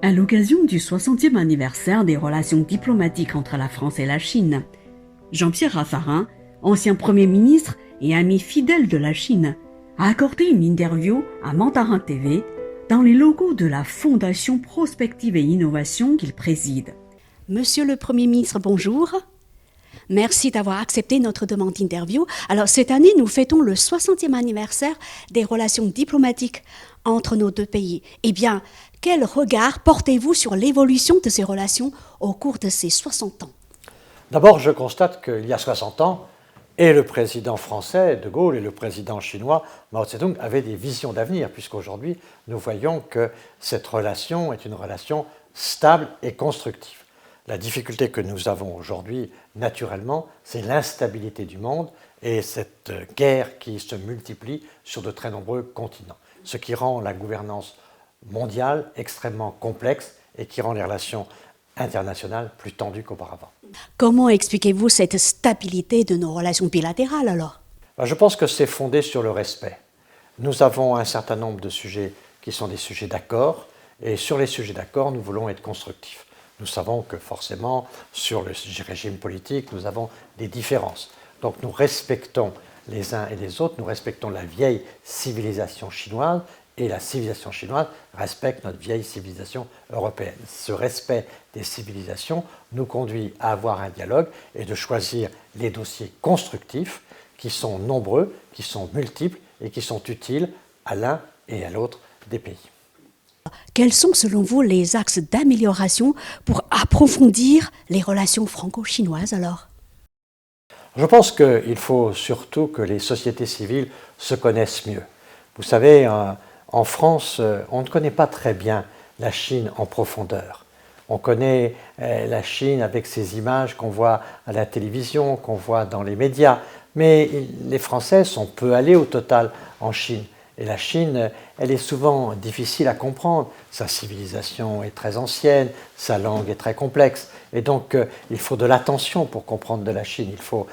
À l'occasion du 60e anniversaire des relations diplomatiques entre la France et la Chine, Jean-Pierre Raffarin, ancien Premier ministre et ami fidèle de la Chine, a accordé une interview à Mandarin TV dans les locaux de la Fondation Prospective et Innovation qu'il préside. Monsieur le Premier ministre, bonjour. Merci d'avoir accepté notre demande d'interview. Alors, cette année, nous fêtons le 60e anniversaire des relations diplomatiques entre nos deux pays. Eh bien, quel regard portez-vous sur l'évolution de ces relations au cours de ces 60 ans? D'abord, je constate qu'il y a 60 ans, et le président français, De Gaulle, et le président chinois, Mao Tse-tung, avaient des visions d'avenir, puisqu'aujourd'hui, nous voyons que cette relation est une relation stable et constructive. La difficulté que nous avons aujourd'hui, naturellement, c'est l'instabilité du monde et cette guerre qui se multiplie sur de très nombreux continents, ce qui rend la gouvernance mondiale extrêmement complexe et qui rend les relations internationales plus tendues qu'auparavant. Comment expliquez-vous cette stabilité de nos relations bilatérales alors? Je pense que c'est fondé sur le respect. Nous avons un certain nombre de sujets qui sont des sujets d'accord, et sur les sujets d'accord, nous voulons être constructifs. Nous savons que forcément, sur le régime politique, nous avons des différences. Donc nous respectons les uns et les autres, nous respectons la vieille civilisation chinoise, et la civilisation chinoise respecte notre vieille civilisation européenne. Ce respect des civilisations nous conduit à avoir un dialogue et de choisir les dossiers constructifs qui sont nombreux, qui sont multiples et qui sont utiles à l'un et à l'autre des pays. Quels sont selon vous les axes d'amélioration pour approfondir les relations franco-chinoises alors? Je pense qu'il faut surtout que les sociétés civiles se connaissent mieux. Vous savez, en France, on ne connaît pas très bien la Chine en profondeur. On connaît la Chine avec ses images qu'on voit à la télévision, qu'on voit dans les médias, mais les Français sont peu allés au total en Chine. Et la Chine, elle est souvent difficile à comprendre. Sa civilisation est très ancienne, sa langue est très complexe. Et donc, il faut de l'attention pour comprendre de la Chine. Il faut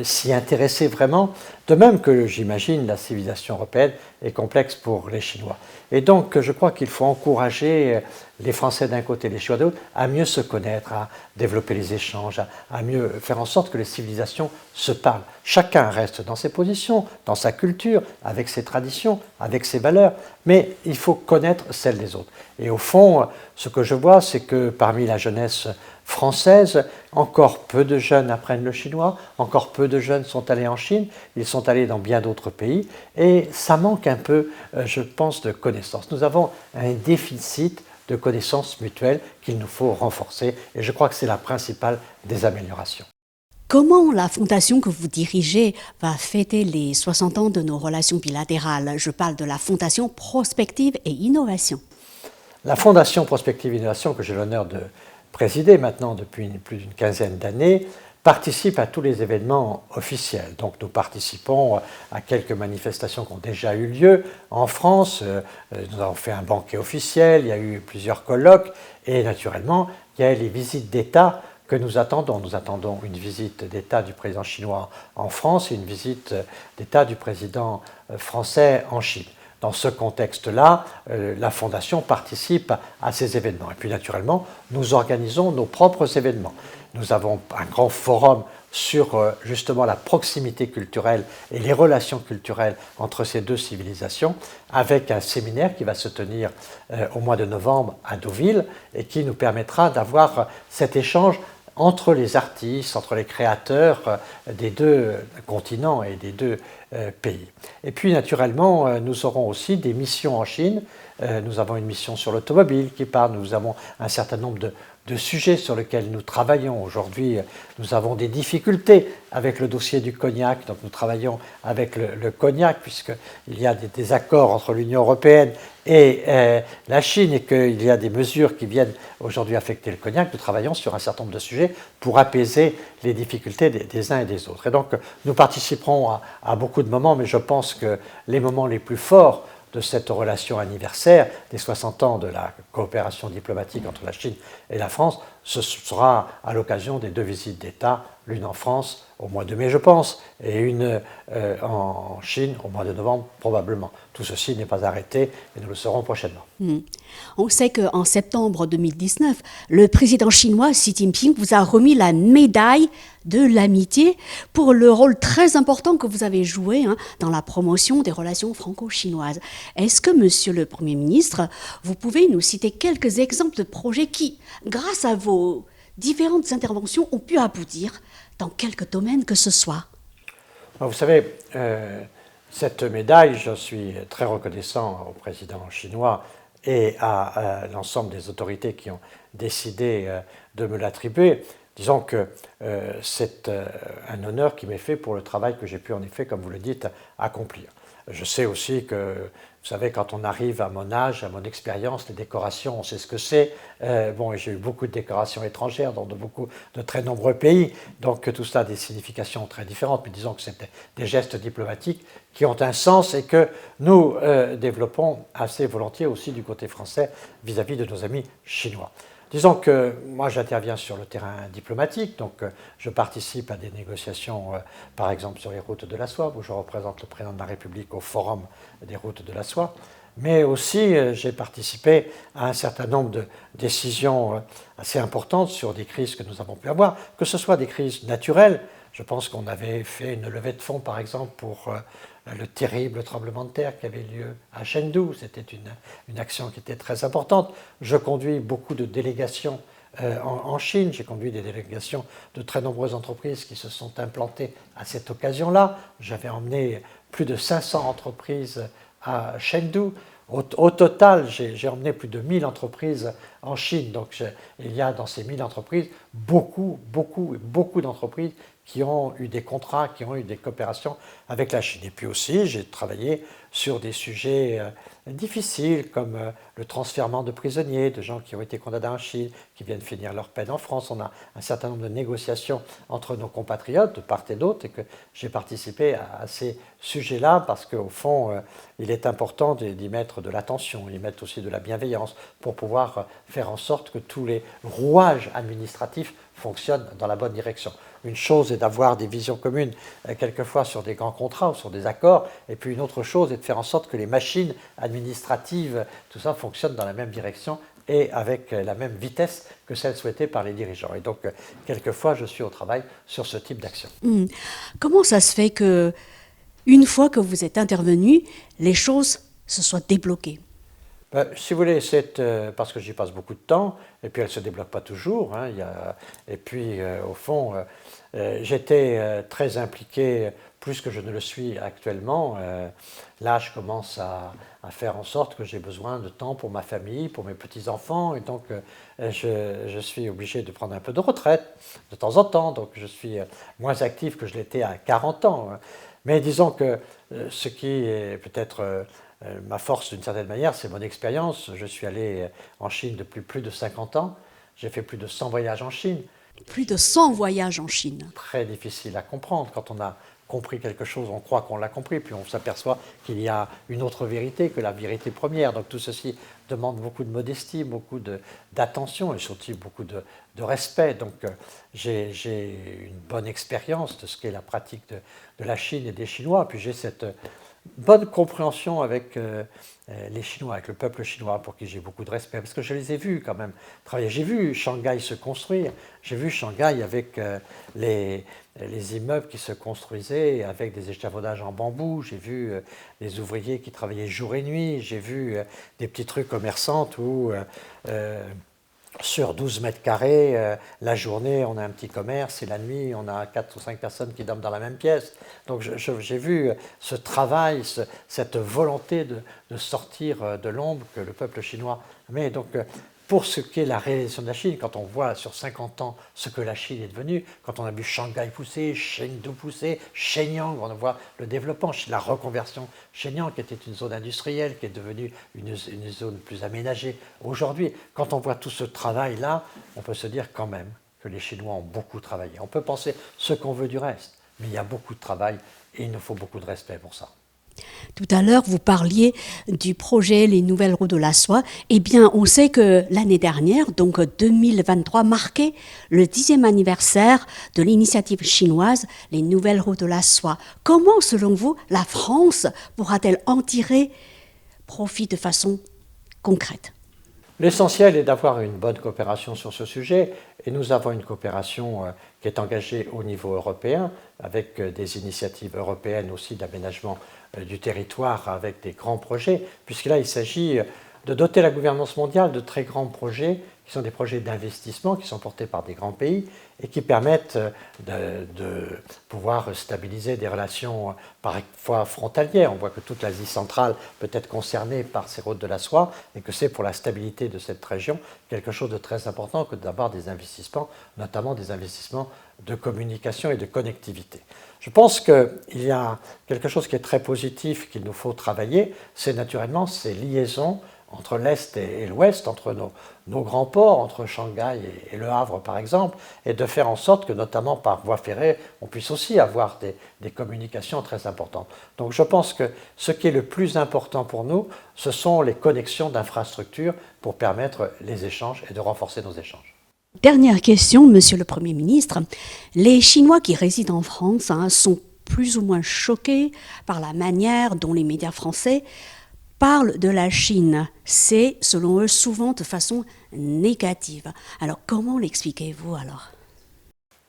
s'y intéresser vraiment. De même que, j'imagine, la civilisation européenne est complexe pour les Chinois. Et donc, je crois qu'il faut encourager les Français d'un côté et les Chinois de l'autre à mieux se connaître, à développer les échanges, à mieux faire en sorte que les civilisations se parlent. Chacun reste dans ses positions, dans sa culture, avec ses traditions, avec ses valeurs, mais il faut connaître celles des autres. Et au fond, ce que je vois, c'est que parmi la jeunesse française, encore peu de jeunes apprennent le chinois, encore peu de jeunes sont allés en Chine, ils sont allés dans bien d'autres pays, et ça manque un peu, je pense, de connaissances. Nous avons un déficit de connaissances mutuelles qu'il nous faut renforcer, et je crois que c'est la principale des améliorations. Comment la fondation que vous dirigez va fêter les 60 ans de nos relations bilatérales? Je parle de la Fondation Prospective et Innovation. La Fondation Prospective et Innovation, que j'ai l'honneur de présider maintenant depuis plus d'une quinzaine d'années, participe à tous les événements officiels. Donc nous participons à quelques manifestations qui ont déjà eu lieu en France. Nous avons fait un banquet officiel, il y a eu plusieurs colloques et naturellement il y a les visites d'État que nous attendons. Nous attendons une visite d'État du président chinois en France et une visite d'État du président français en Chine. Dans ce contexte-là, la Fondation participe à ces événements. Et puis naturellement, nous organisons nos propres événements. Nous avons un grand forum sur justement la proximité culturelle et les relations culturelles entre ces deux civilisations, avec un séminaire qui va se tenir au mois de novembre à Deauville et qui nous permettra d'avoir cet échange entre les artistes, entre les créateurs des deux continents et des deux pays. Et puis naturellement, nous aurons aussi des missions en Chine. Nous avons une mission sur l'automobile qui parle, nous avons un certain nombre de sujets sur lesquels nous travaillons. Aujourd'hui, nous avons des difficultés avec le dossier du cognac, donc nous travaillons avec le cognac, puisqu'il y a des accords entre l'Union européenne et la Chine, et qu'il y a des mesures qui viennent aujourd'hui affecter le cognac. Nous travaillons sur un certain nombre de sujets pour apaiser les difficultés des uns et des autres. Et donc, nous participerons à beaucoup de moments, mais je pense que les moments les plus forts de cette relation anniversaire des 60 ans de la coopération diplomatique entre la Chine et la France ce sera à l'occasion des 2 visites d'État, l'une en France au mois de mai, je pense, et une en Chine au mois de novembre, probablement. Tout ceci n'est pas arrêté et nous le saurons prochainement. On sait qu'en septembre 2019, le président chinois Xi Jinping vous a remis la médaille de l'amitié pour le rôle très important que vous avez joué dans la promotion des relations franco-chinoises. Est-ce que, monsieur le Premier ministre, vous pouvez nous citer quelques exemples de projets qui, grâce à vos différentes interventions, ont pu aboutir dans quelque domaine que ce soit? Vous savez, cette médaille, je suis très reconnaissant au président chinois et à l'ensemble des autorités qui ont décidé de me l'attribuer. Disons que c'est un honneur qui m'est fait pour le travail que j'ai pu, en effet, comme vous le dites, accomplir. Je sais aussi que, vous savez, quand on arrive à mon âge, à mon expérience, les décorations, on sait ce que c'est. J'ai eu beaucoup de décorations étrangères dans de très nombreux pays, donc tout cela a des significations très différentes, mais disons que c'est des gestes diplomatiques qui ont un sens et que nous développons assez volontiers aussi du côté français vis-à-vis de nos amis chinois. Disons que moi j'interviens sur le terrain diplomatique, donc je participe à des négociations, par exemple sur les routes de la soie, où je représente le président de la République au Forum des routes de la soie, mais aussi j'ai participé à un certain nombre de décisions assez importantes sur des crises que nous avons pu avoir, que ce soit des crises naturelles. Je pense qu'on avait fait une levée de fonds, par exemple, pour le terrible tremblement de terre qui avait lieu à Chengdu. C'était une action qui était très importante. Je conduis beaucoup de délégations en Chine. J'ai conduit des délégations de très nombreuses entreprises qui se sont implantées à cette occasion-là. J'avais emmené plus de 500 entreprises à Chengdu. Au total, j'ai emmené plus de 1000 entreprises en Chine. Donc il y a dans ces 1000 entreprises beaucoup d'entreprises qui ont eu des contrats, qui ont eu des coopérations avec la Chine. Et puis aussi, j'ai travaillé sur des sujets difficiles comme le transfèrement de prisonniers, de gens qui ont été condamnés en Chine, qui viennent finir leur peine en France. On a un certain nombre de négociations entre nos compatriotes de part et d'autre et que j'ai participé à ces sujets-là parce qu'au fond, il est important d'y mettre de l'attention, d'y mettre aussi de la bienveillance pour pouvoir faire en sorte que tous les rouages administratifs fonctionnent dans la bonne direction. Une chose est d'avoir des visions communes, quelquefois sur des grands contrats ou sur des accords, et puis une autre chose est de faire en sorte que les machines administratives, tout ça fonctionne dans la même direction et avec la même vitesse que celle souhaitée par les dirigeants. Et donc, quelquefois, je suis au travail sur ce type d'action. Comment ça se fait que, une fois que vous êtes intervenu, les choses se soient débloquées? Si vous voulez, c'est parce que j'y passe beaucoup de temps, et puis elle ne se débloque pas toujours. Et puis, au fond, j'étais très impliqué, plus que je ne le suis actuellement. Là, je commence à faire en sorte que j'ai besoin de temps pour ma famille, pour mes petits-enfants, et donc je suis obligé de prendre un peu de retraite de temps en temps, donc je suis moins actif que je l'étais à 40 ans. Mais disons que ce qui est peut-être ma force d'une certaine manière, c'est mon expérience. Je suis allé en Chine depuis plus de 50 ans. J'ai fait plus de 100 voyages en Chine. Plus de 100 voyages en Chine. Très difficile à comprendre. Quand on a compris quelque chose, on croit qu'on l'a compris, puis on s'aperçoit qu'il y a une autre vérité que la vérité première. Donc tout ceci demande beaucoup de modestie, beaucoup d'attention et surtout beaucoup de respect. Donc j'ai une bonne expérience de ce qu'est la pratique de la Chine et des Chinois. Puis j'ai cette bonne compréhension avec les Chinois, avec le peuple chinois, pour qui j'ai beaucoup de respect, parce que je les ai vus quand même travailler. J'ai vu Shanghai se construire, j'ai vu Shanghai avec les immeubles qui se construisaient, avec des échafaudages en bambou, j'ai vu les ouvriers qui travaillaient jour et nuit, j'ai vu des petites rues commerçantes où sur 12 mètres carrés, la journée, on a un petit commerce et la nuit, on a 4 ou 5 personnes qui dorment dans la même pièce. Donc j'ai vu ce travail, cette volonté de sortir de l'ombre que le peuple chinois met. Donc pour ce qui est la réalisation de la Chine, quand on voit sur 50 ans ce que la Chine est devenue, quand on a vu Shanghai pousser, Chengdu pousser, Shenyang, on voit le développement, la reconversion Shenyang qui était une zone industrielle, qui est devenue une zone plus aménagée aujourd'hui. Quand on voit tout ce travail-là, on peut se dire quand même que les Chinois ont beaucoup travaillé. On peut penser ce qu'on veut du reste, mais il y a beaucoup de travail et il nous faut beaucoup de respect pour ça. Tout à l'heure, vous parliez du projet Les Nouvelles Routes de la Soie. Eh bien, on sait que l'année dernière, donc 2023, marquait le 10e anniversaire de l'initiative chinoise Les Nouvelles Routes de la Soie. Comment, selon vous, la France pourra-t-elle en tirer profit de façon concrète? L'essentiel est d'avoir une bonne coopération sur ce sujet, et nous avons une coopération qui est engagée au niveau européen, avec des initiatives européennes aussi d'aménagement du territoire, avec des grands projets, puisque là il s'agit de doter la gouvernance mondiale de très grands projets, qui sont des projets d'investissement, qui sont portés par des grands pays, et qui permettent de pouvoir stabiliser des relations parfois frontalières. On voit que toute l'Asie centrale peut être concernée par ces routes de la soie, et que c'est pour la stabilité de cette région quelque chose de très important que d'avoir des investissements, notamment des investissements de communication et de connectivité. Je pense qu'il y a quelque chose qui est très positif qu'il nous faut travailler, c'est naturellement ces liaisons entre l'Est et l'Ouest, entre nos grands ports, entre Shanghai et Le Havre par exemple, et de faire en sorte que notamment par voie ferrée, on puisse aussi avoir des communications très importantes. Donc je pense que ce qui est le plus important pour nous, ce sont les connexions d'infrastructures pour permettre les échanges et de renforcer nos échanges. Dernière question, Monsieur le Premier ministre. Les Chinois qui résident en France sont plus ou moins choqués par la manière dont les médias français parlent de la Chine. C'est, selon eux, souvent de façon négative. Alors, comment l'expliquez-vous alors?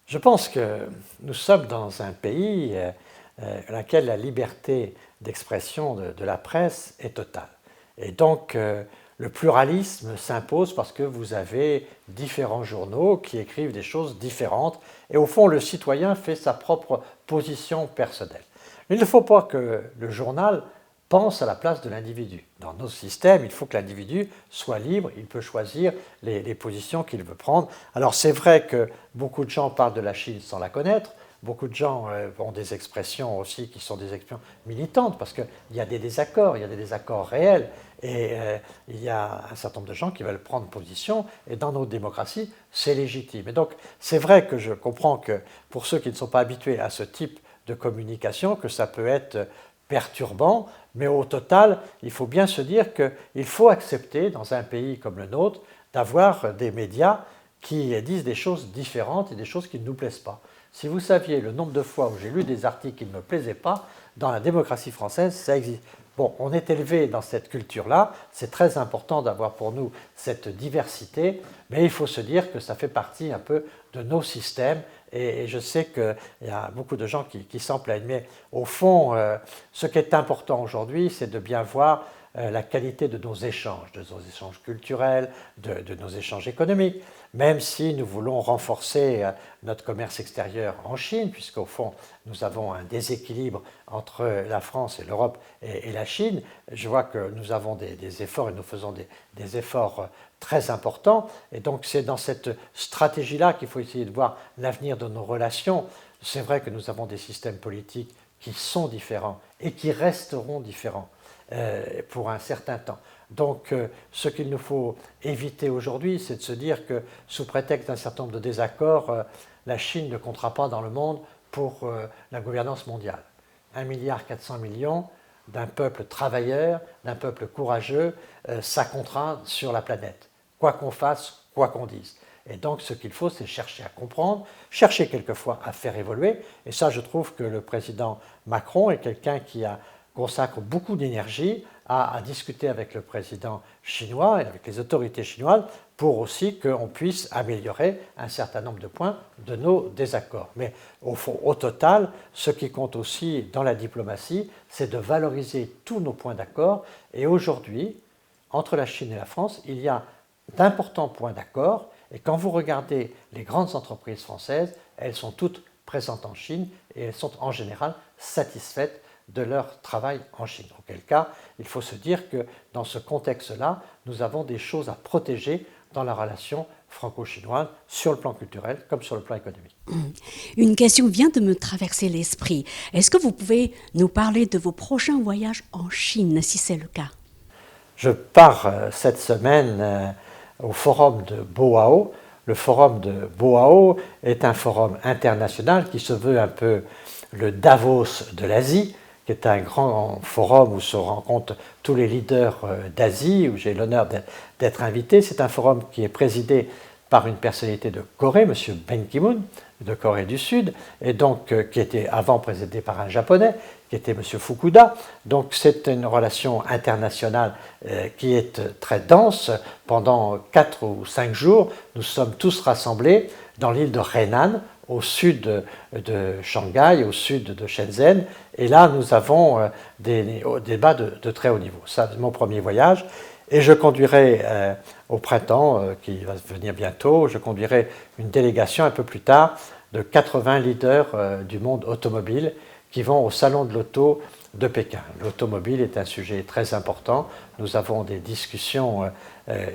Je pense que nous sommes dans un pays dans lequel la liberté d'expression de la presse est totale. Et donc, le pluralisme s'impose parce que vous avez différents journaux qui écrivent des choses différentes. Et au fond, le citoyen fait sa propre position personnelle. Il ne faut pas que le journal pense à la place de l'individu. Dans nos systèmes, il faut que l'individu soit libre, il peut choisir les positions qu'il veut prendre. Alors c'est vrai que beaucoup de gens parlent de la Chine sans la connaître, beaucoup de gens ont des expressions aussi qui sont des expressions militantes, parce qu'il y a des désaccords réels, et il y a un certain nombre de gens qui veulent prendre position, et dans nos démocraties, c'est légitime. Et donc c'est vrai que je comprends que pour ceux qui ne sont pas habitués à ce type de communication, que ça peut être perturbant, mais au total, il faut bien se dire qu'il faut accepter, dans un pays comme le nôtre, d'avoir des médias qui disent des choses différentes et des choses qui ne nous plaisent pas. Si vous saviez le nombre de fois où j'ai lu des articles qui ne me plaisaient pas, dans la démocratie française, ça existe. Bon, on est élevé dans cette culture-là, c'est très important d'avoir pour nous cette diversité, mais il faut se dire que ça fait partie un peu de nos systèmes, et je sais qu'il y a beaucoup de gens qui s'en plaignent, mais au fond, ce qui est important aujourd'hui, c'est de bien voir la qualité de nos échanges culturels, de nos échanges économiques, même si nous voulons renforcer notre commerce extérieur en Chine, puisqu'au fond, nous avons un déséquilibre entre la France et l'Europe et la Chine. Je vois que nous avons des efforts et nous faisons des efforts très importants. Et donc, c'est dans cette stratégie-là qu'il faut essayer de voir l'avenir de nos relations. C'est vrai que nous avons des systèmes politiques qui sont différents et qui resteront différents pour un certain temps. Donc, ce qu'il nous faut éviter aujourd'hui, c'est de se dire que, sous prétexte d'un certain nombre de désaccords, la Chine ne comptera pas dans le monde pour la gouvernance mondiale. 1,4 milliard d'un peuple travailleur, d'un peuple courageux, ça comptera sur la planète, quoi qu'on fasse, quoi qu'on dise. Et donc, ce qu'il faut, c'est chercher à comprendre, chercher quelquefois à faire évoluer. Et ça, je trouve que le président Macron est quelqu'un qui consacre beaucoup d'énergie à discuter avec le président chinois et avec les autorités chinoises pour aussi qu'on puisse améliorer un certain nombre de points de nos désaccords. Mais au fond, au total, ce qui compte aussi dans la diplomatie, c'est de valoriser tous nos points d'accord. Et aujourd'hui, entre la Chine et la France, il y a d'importants points d'accord. Et quand vous regardez les grandes entreprises françaises, elles sont toutes présentes en Chine et elles sont en général satisfaites de leur travail en Chine. Auquel cas, il faut se dire que dans ce contexte-là, nous avons des choses à protéger dans la relation franco-chinoise, sur le plan culturel comme sur le plan économique. Une question vient de me traverser l'esprit. Est-ce que vous pouvez nous parler de vos prochains voyages en Chine, si c'est le cas? Je pars cette semaine au forum de Boao. Le forum de Boao est un forum international qui se veut un peu le Davos de l'Asie, qui est un grand forum où se rencontrent tous les leaders d'Asie, où j'ai l'honneur d'être invité. C'est un forum qui est présidé par une personnalité de Corée, M. Ban Ki-moon, de Corée du Sud, et donc qui était avant présidé par un Japonais, qui était M. Fukuda. Donc c'est une relation internationale qui est très dense. Pendant 4 ou 5 jours, nous sommes tous rassemblés dans l'île de Hainan, au sud de Shanghai, au sud de Shenzhen. Et là, nous avons des débats de très haut niveau. Ça, c'est mon premier voyage. Et je conduirai au printemps, qui va venir bientôt, je conduirai une délégation un peu plus tard de 80 leaders du monde automobile qui vont au Salon de l'Auto de Pékin. L'automobile est un sujet très important. Nous avons des discussions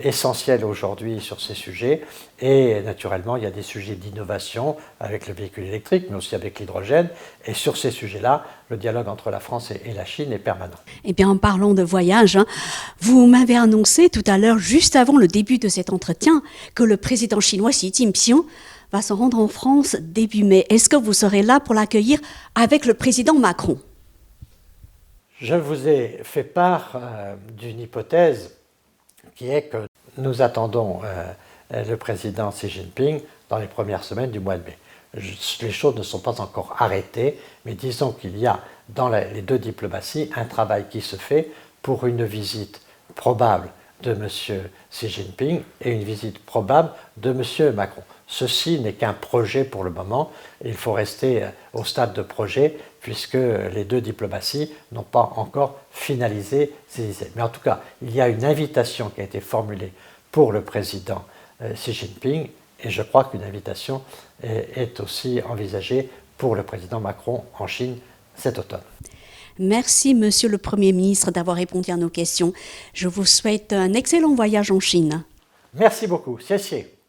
essentielles aujourd'hui sur ces sujets. Et naturellement, il y a des sujets d'innovation avec le véhicule électrique, mais aussi avec l'hydrogène. Et sur ces sujets-là, le dialogue entre la France et la Chine est permanent. Eh bien, en parlant de voyage, vous m'avez annoncé tout à l'heure, juste avant le début de cet entretien, que le président chinois Xi Jinping va se rendre en France début mai. Est-ce que vous serez là pour l'accueillir avec le président Macron? Je vous ai fait part d'une hypothèse qui est que nous attendons le président Xi Jinping dans les premières semaines du mois de mai. Les choses ne sont pas encore arrêtées, mais disons qu'il y a dans les deux diplomaties un travail qui se fait pour une visite probable de M. Xi Jinping et une visite probable de M. Macron. Ceci n'est qu'un projet pour le moment. Il faut rester au stade de projet puisque les deux diplomaties n'ont pas encore finalisé ces idées. Mais en tout cas, il y a une invitation qui a été formulée pour le président Xi Jinping et je crois qu'une invitation est aussi envisagée pour le président Macron en Chine cet automne. Merci, Monsieur le Premier ministre, d'avoir répondu à nos questions. Je vous souhaite un excellent voyage en Chine. Merci beaucoup. 谢谢。